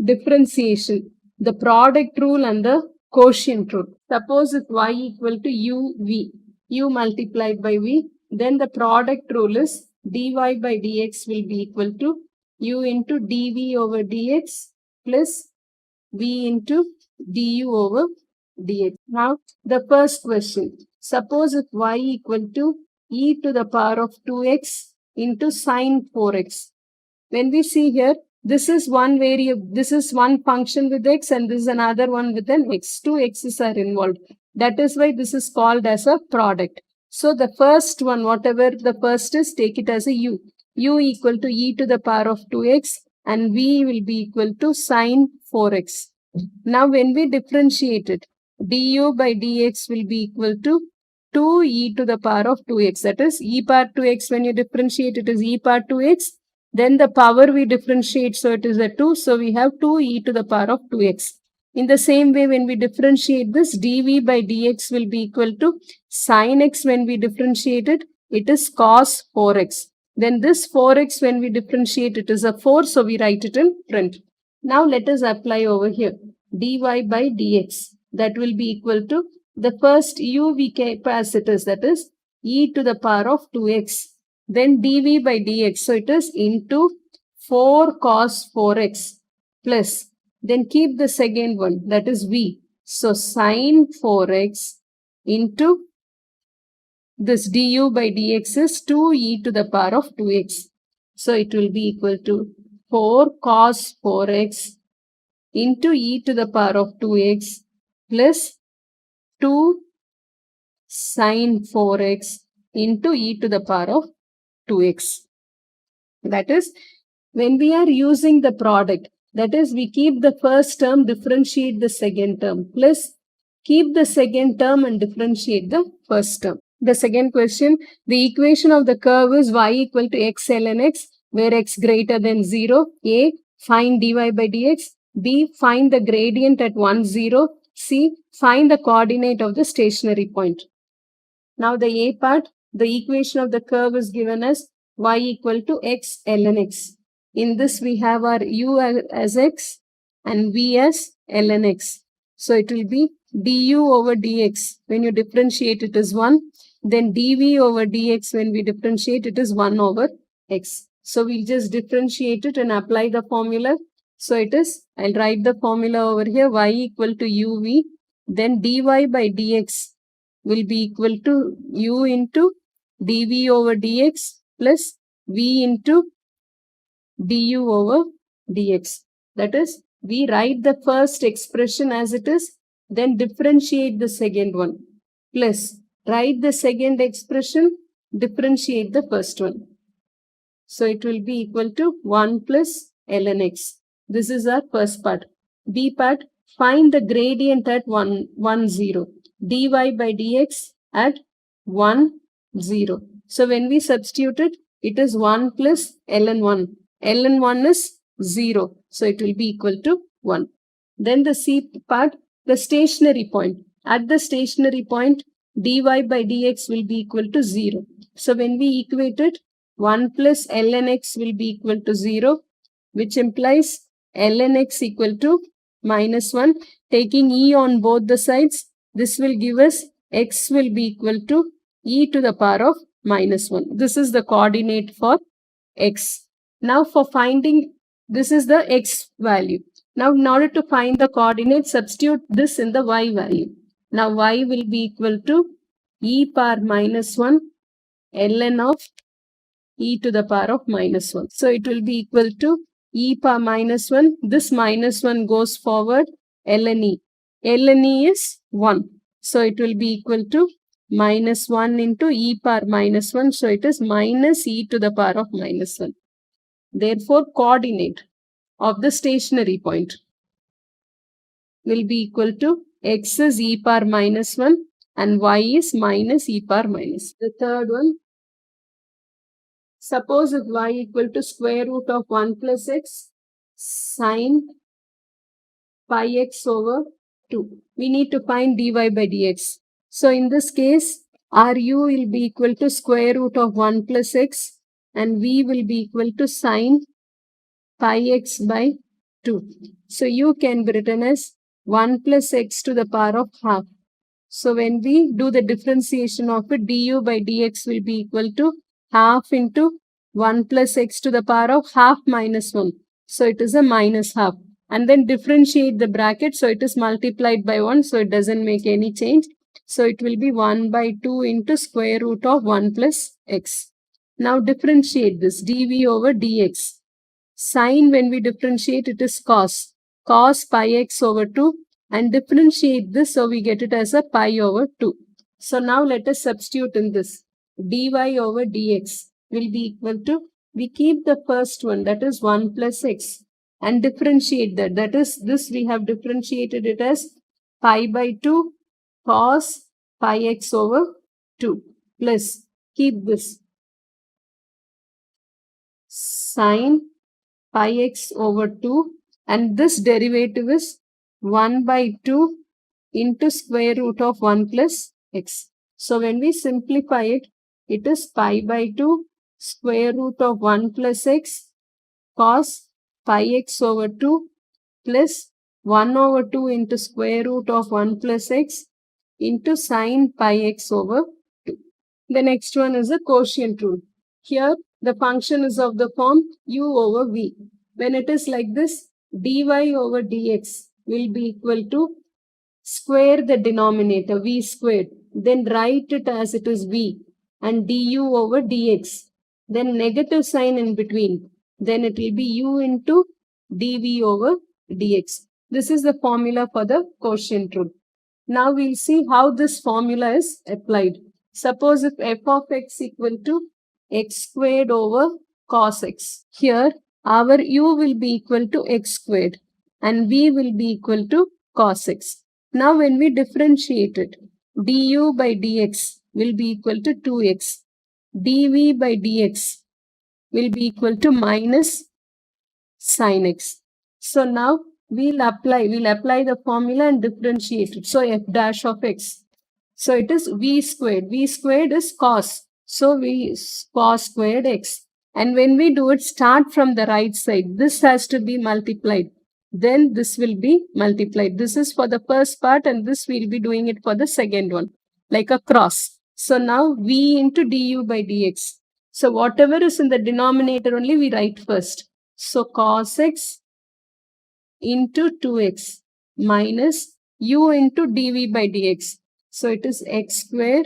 differentiation, the product rule and the quotient rule. Suppose if y equal to uv, u multiplied by v, then the product rule is dy by dx will be equal to u into dv over dx plus v into du over dx. Now the first question, suppose if y equal to e to the power of 2x into sine 4x. When we see here, this is one variable, this is one function with x and this is another one with an x. Two x's are involved. That is why this is called as a product. So the first one, whatever the first is, take it as a u. U equal to e to the power of 2x and v will be equal to sine 4x. Now when we differentiate it, du by dx will be equal to 2 e to the power of 2x. That is e power 2x. When you differentiate it is e power 2x. Then the power we differentiate, so it is a 2. So we have 2 e to the power of 2x. In the same way, when we differentiate this, dv by dx will be equal to sine x. When we differentiate it, it is cos 4x. Then this 4x, when we differentiate, it is a 4. So we write it in front. Now let us apply over here. dy by dx. That will be equal to the first u we keep as it is, that is e to the power of 2x. Then dv by dx. So it is into 4 cos 4x plus. Then keep the second one, that is v. So sine 4x into this du by dx is 2 e to the power of 2x. So it will be equal to 4 cos 4x into e to the power of 2x plus 2 sine 4x into e to the power of 2x. That is, when we are using the product, that is, we keep the first term, differentiate the second term, plus keep the second term and differentiate the first term. The second question, the equation of the curve is y equal to x ln x, where x greater than 0. A, find dy by dx. B, find the gradient at 1, 0. C, find the coordinate of the stationary point. Now the A part, the equation of the curve is given as y equal to x ln x. In this we have our u as x and v as ln x. So it will be du over dx. When you differentiate it is 1. Then dv over dx, when we differentiate it is 1 over x. So we'll just differentiate it and apply the formula. So it is, I'll write the formula over here, y equal to uv. Then dy by dx will be equal to u into dv over dx plus v into du over dx. That is, we write the first expression as it is, then differentiate the second one, plus write the second expression, differentiate the first one. So it will be equal to 1 plus ln x. This is our first part. B part, find the gradient at 1, 1, 0. dy by dx at 1, 0. So when we substitute it, it is 1 plus ln 1. ln 1 is 0. So it will be equal to 1. Then the C part, the stationary point. At the stationary point, dy by dx will be equal to 0. So when we equate it, 1 plus ln x will be equal to 0, which implies ln x equal to minus 1. Taking e on both the sides, this will give us x will be equal to e to the power of minus 1. This is the coordinate for x. Now for finding, this is the x value. Now in order to find the coordinate, substitute this in the y value. Now y will be equal to e power minus 1 ln of e to the power of minus 1. So it will be equal to e power minus 1. This minus 1 goes forward, ln e. ln e is 1. So it will be equal to minus 1 into e power minus 1. So it is minus e to the power of minus 1. Therefore, coordinate of the stationary point will be equal to x is e power minus 1 and y is minus e power minus. The third one, suppose if y equal to square root of 1 plus x sine pi x over 2. We need to find dy by dx. So in this case, ru will be equal to square root of 1 plus x and v will be equal to sine pi x by 2. So u can be written as 1 plus x to the power of half. So when we do the differentiation of it, du by dx will be equal to half into 1 plus x to the power of half minus 1. So it is a minus half. And then differentiate the bracket. So it is multiplied by 1. So it doesn't make any change. So it will be 1 by 2 into square root of 1 plus x. Now differentiate this dv over dx. Sin when we differentiate it is cos. Cos pi x over 2 and differentiate this so we get it as a pi over 2. So now let us substitute in this. Dy over dx will be equal to, we keep the first one that is 1 plus x and differentiate that. That is this we have differentiated it as pi by 2 cos pi x over 2 plus keep this sin pi x over 2 and this derivative is 1 by 2 into square root of 1 plus x. So when we simplify it, it is pi by 2 square root of 1 plus x cos pi x over 2 plus 1 over 2 into square root of 1 plus x into sin pi x over 2. The next one is the quotient rule. Here the function is of the form u over v. When it is like this, dy over dx will be equal to square the denominator v squared. Then write it as it is v and du over dx. Then negative sign in between. Then it will be u into dv over dx. This is the formula for the quotient rule. Now we'll see how this formula is applied. Suppose if f of x equal to x squared over cos x. Here our u will be equal to x squared and v will be equal to cos x. Now when we differentiate it, du by dx will be equal to 2x. dv by dx will be equal to minus sin x. So now we'll apply the formula and differentiate it. So f dash of x. So it is v squared. V squared is cos. So v cos squared x. And when we do it, start from the right side. This has to be multiplied. Then this will be multiplied. This is for the first part and this we'll be doing it for the second one. Like a cross. So now v into du by dx. So whatever is in the denominator only we write first. So cos x into 2x minus u into dv by dx. So it is x square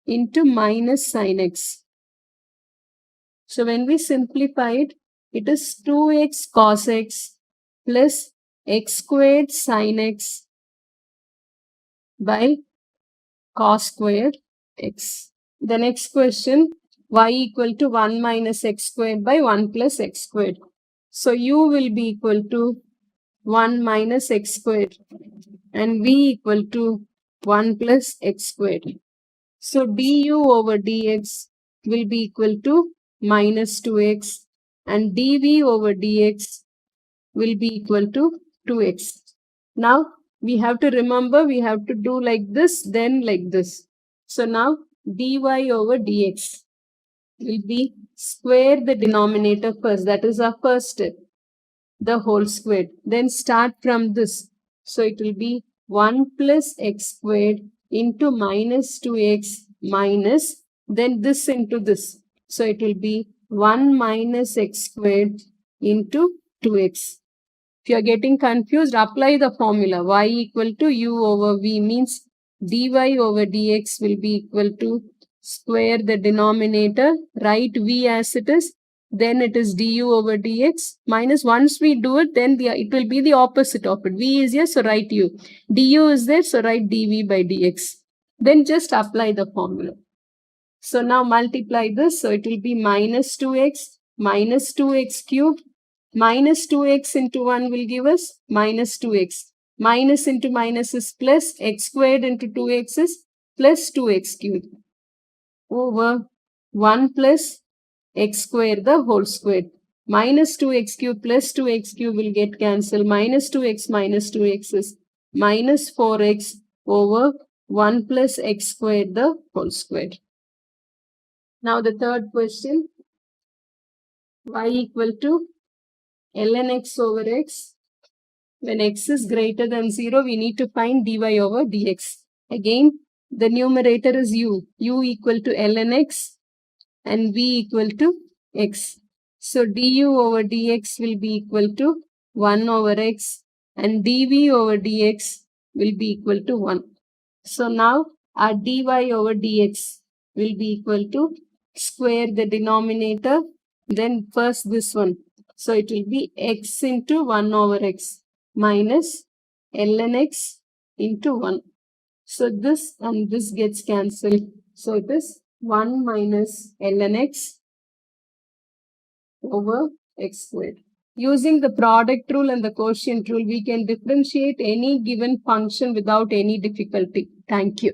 into minus sin x. So when we simplify it, it is 2x cos x plus x squared sin x by cos squared x. The next question, y equal to 1 minus x squared by 1 plus x squared. So u will be equal to 1 minus x squared and v equal to 1 plus x squared. So du over dx will be equal to minus 2x and dv over dx will be equal to 2x. Now we have to remember we have to do like this then like this. So now dy over dx will be square the denominator first. That is our first step. The whole squared. Then start from this. So it will be 1 plus x squared into minus 2x minus then this into this. So it will be 1 minus x squared into 2x. If you are getting confused, apply the formula. Y equal to u over v means dy over dx will be equal to square the denominator, write v as it is, then it is du over dx minus once we do it, then it will be the opposite of it. V is here, so write u. Du is there, so write dv by dx. Then just apply the formula. So now multiply this, so it will be minus 2x cubed. Minus 2x into 1 will give us minus 2x. Minus into minus is plus, x squared into 2x is plus 2x cubed over 1 plus x squared the whole squared. Minus 2x cubed plus 2x cubed will get cancelled. Minus 2x is minus 4x over 1 plus x squared the whole squared. Now the third question, y equal to ln x over x When x is greater than 0, we need to find dy over dx. Again, the numerator is u equal to ln x and v equal to x. So du over dx will be equal to 1 over x and dv over dx will be equal to 1. So now our dy over dx will be equal to square the denominator, then first this one. So it will be x into 1 over x minus ln x into 1. So this and this gets cancelled. So it is 1 minus ln x over x squared. Using the product rule and the quotient rule, we can differentiate any given function without any difficulty. Thank you.